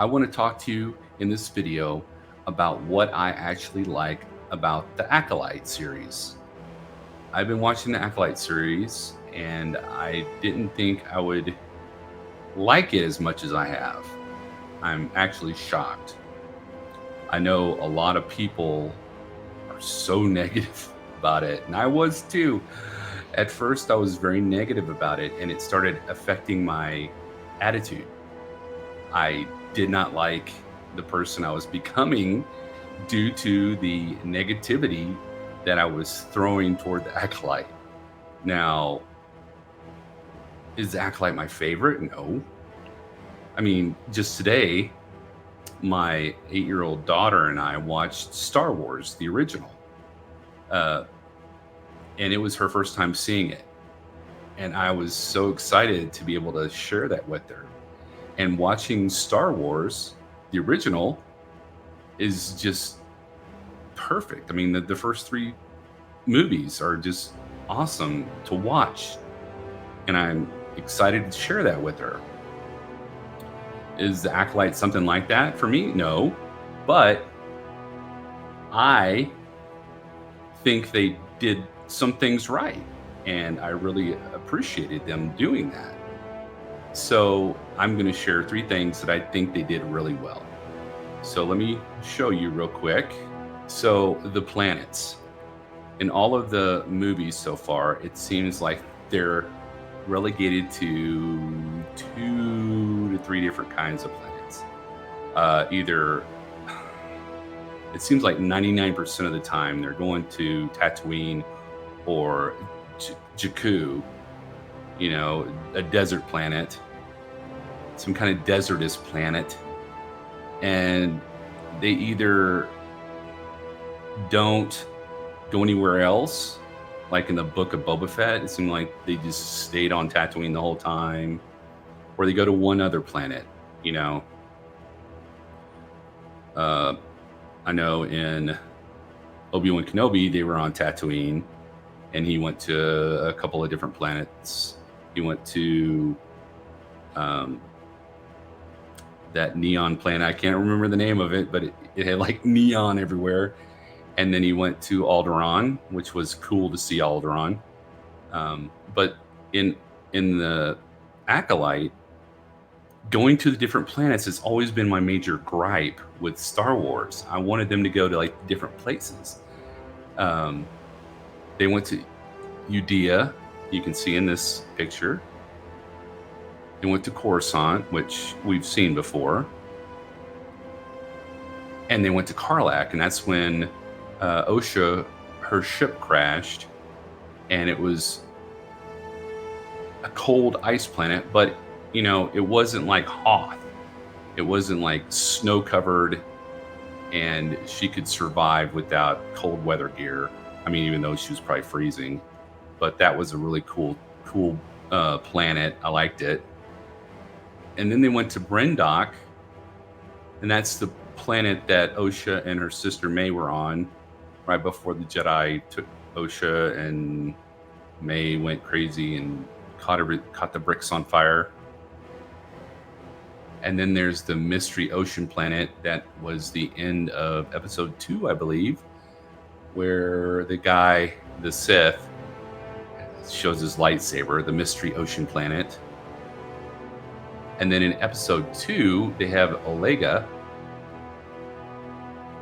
I want to talk to you in this video about what I actually like about the Acolyte series. I've been watching the Acolyte series and I didn't think I would like it as much as I have. I'm actually shocked. I know a lot of people are so negative about it, and I was too. At first, I was very negative about it, and it started affecting my attitude. I did not like the person I was becoming due to the negativity that I was throwing toward the Acolyte. Now, is the Acolyte my favorite? No. I mean, just today, my 8-year-old daughter and I watched Star Wars, the original, uh, and it was her first time seeing it. And I was so excited to be able to share that with her. And watching Star Wars, the original, is just perfect. I mean, the first three movies are just awesome to watch. And I'm excited to share that with her. Is the Acolyte something like that for me? No. But I think they did some things right. And I really appreciated them doing that. So I'm going to share three things that I think they did really well. So let me show you real quick. So the planets. In all of the movies so far, it seems like they're relegated to 2 to 3 different kinds of planets. Either it seems like 99% of the time they're going to Tatooine or Jakku, a desert planet, some kind of desertous planet. And they either don't go anywhere else, like in the book of Boba Fett, it seemed like they just stayed on Tatooine the whole time, or they go to one other planet, you know. Uh, I know in Obi-Wan Kenobi, they were on Tatooine, and he went to a couple of different planets. He went to that neon planet. I can't remember the name of it, but it had like neon everywhere. And then he went to Alderaan, which was cool to see Alderaan. But in the Acolyte, going to the different planets has always been my major gripe with Star Wars. I wanted them to go to like different places. They went to Udea, you can see in this picture. They went to Coruscant, which we've seen before. And they went to Karlak, and that's when Osha, her ship crashed, and it was a cold ice planet, but it wasn't like Hoth. It wasn't like snow covered, and she could survive without cold weather gear. I mean, even though she was probably freezing, but that was a really cool planet. I liked it. And then they went to Brendok, and that's the planet that Osha and her sister May were on right before the Jedi took Osha, and May went crazy and caught the bricks on fire. And then there's the Mystery Ocean planet that was the end of episode 2, I believe, where the Sith, shows his lightsaber, the Mystery Ocean planet. And then in episode 2, they have Olega,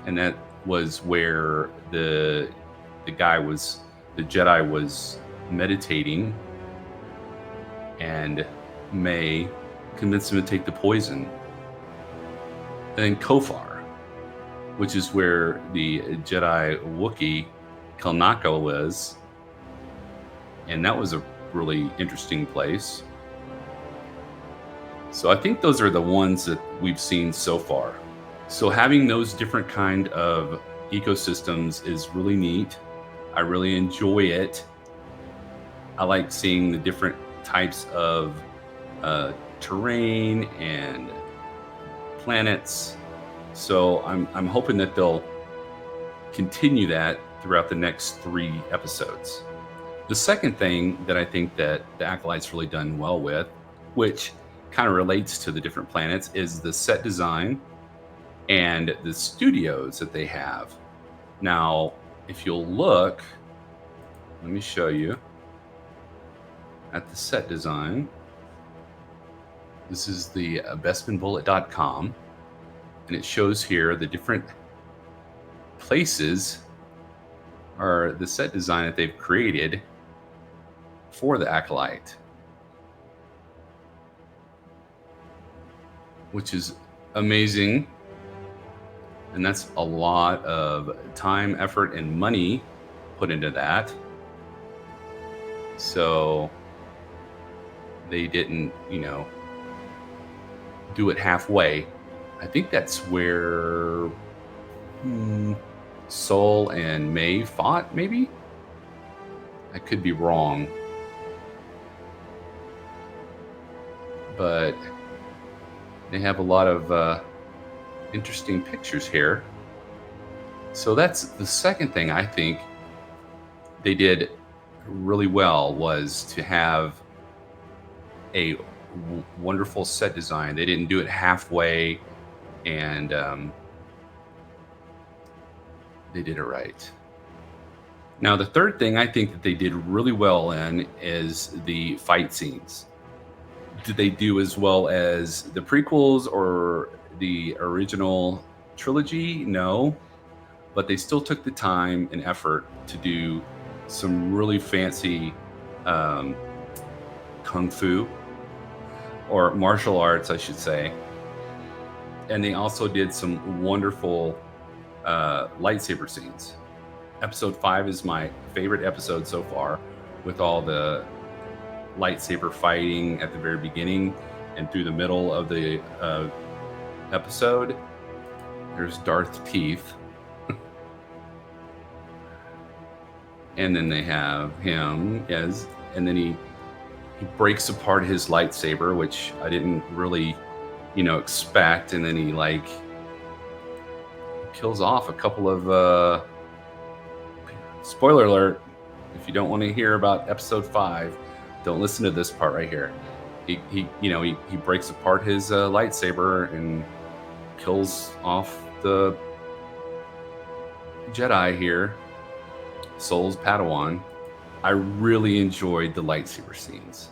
and that was where the Jedi was meditating, and May convinced him to take the poison. And then Kofar, which is where the Jedi Wookiee Kelnako was, and that was a really interesting place. So I think those are the ones that we've seen so far. So having those different kind of ecosystems is really neat. I really enjoy it. I like seeing the different types of terrain and planets. So I'm hoping that they'll continue that throughout the next 3 episodes. The second thing that I think that the Acolyte's really done well with, which kind of relates to the different planets is the set design and the studios that they have. Now, if you'll look, let me show you at the set design. This is the bestmanbullet.com, and it shows here the different places or the set design that they've created for the Acolyte, which is amazing. And that's a lot of time, effort, and money put into that. So they didn't, do it halfway. I think that's where Sol and May fought, maybe? I could be wrong. But they have a lot of interesting pictures here. So that's the second thing I think they did really well, was to have a wonderful set design. They didn't do it halfway, and they did it right. Now, the third thing I think that they did really well in is the fight scenes. Did they do as well as the prequels or the original trilogy? No, but they still took the time and effort to do some really fancy kung fu, or martial arts, I should say. And they also did some wonderful lightsaber scenes. Episode 5 is my favorite episode so far, with all the lightsaber fighting at the very beginning and through the middle of the episode. There's Darth Teeth. And then they have him and then he breaks apart his lightsaber, which I didn't really, expect. And then he kills off a couple of, spoiler alert, if you don't want to hear about episode 5, don't listen to this part right here. He breaks apart his lightsaber and kills off the Jedi here, Sol's Padawan. I really enjoyed the lightsaber scenes.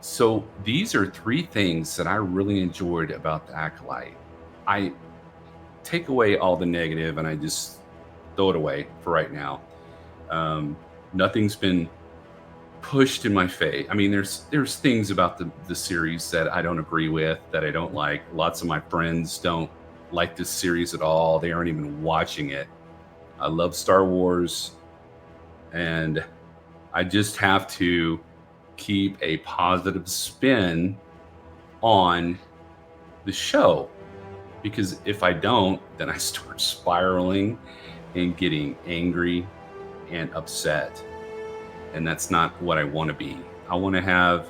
So these are 3 things that I really enjoyed about the Acolyte. I take away all the negative and I just throw it away for right now. Nothing's been pushed in my face. I mean, there's things about the series that I don't agree with, that I don't like. Lots of my friends don't like this series at all. They aren't even watching it. I love Star Wars, and I just have to keep a positive spin on the show, because if I don't, then I start spiraling and getting angry and upset. And that's not what I want to be. I want to have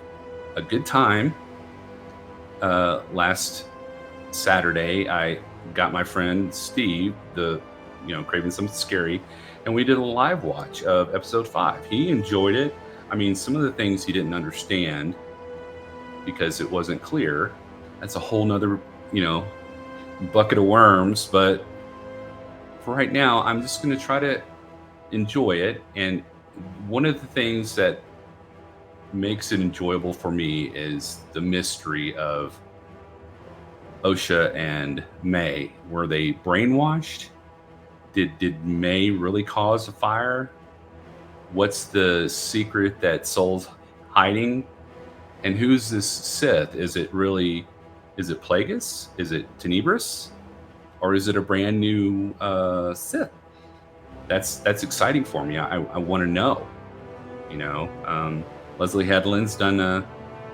a good time. Last Saturday, I got my friend Steve, craving something scary, and we did a live watch of episode 5. He enjoyed it. I mean, some of the things he didn't understand because it wasn't clear. That's a whole nother, bucket of worms. But for right now, I'm just going to try to enjoy it. And one of the things that makes it enjoyable for me is the mystery of Osha and May. Were they brainwashed? Did May really cause a fire? What's the secret that Sol's hiding? And who's this Sith? Is it Plagueis? Is it Tenebris? Or is it a brand new Sith? That's exciting for me. I want to know. Leslie Headland's done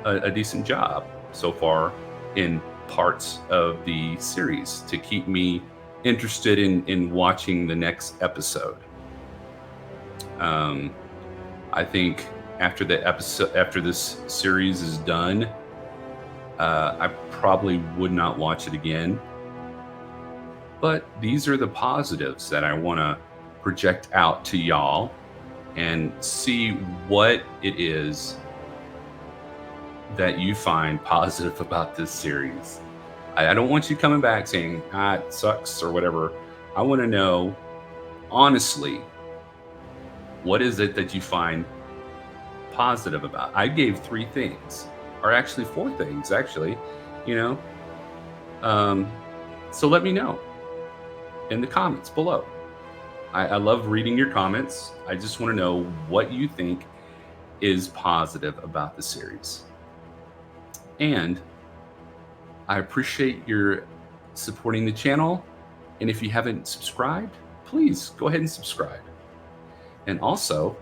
a decent job so far in parts of the series to keep me interested in watching the next episode. I think after this series is done, I probably would not watch it again. But these are the positives that I want to project out to y'all and see what it is that you find positive about this series. I don't want you coming back saying, it sucks or whatever. I want to know, honestly, what is it that you find positive about? I gave 3 things, or actually 4 things, actually, you know. Um, so let me know in the comments below. I love reading your comments. I just want to know what you think is positive about the series. And I appreciate your supporting the channel. And if you haven't subscribed, please go ahead and subscribe. And also,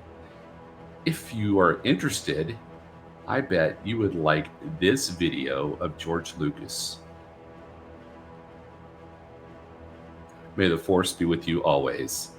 if you are interested, I bet you would like this video of George Lucas. May the force be with you always.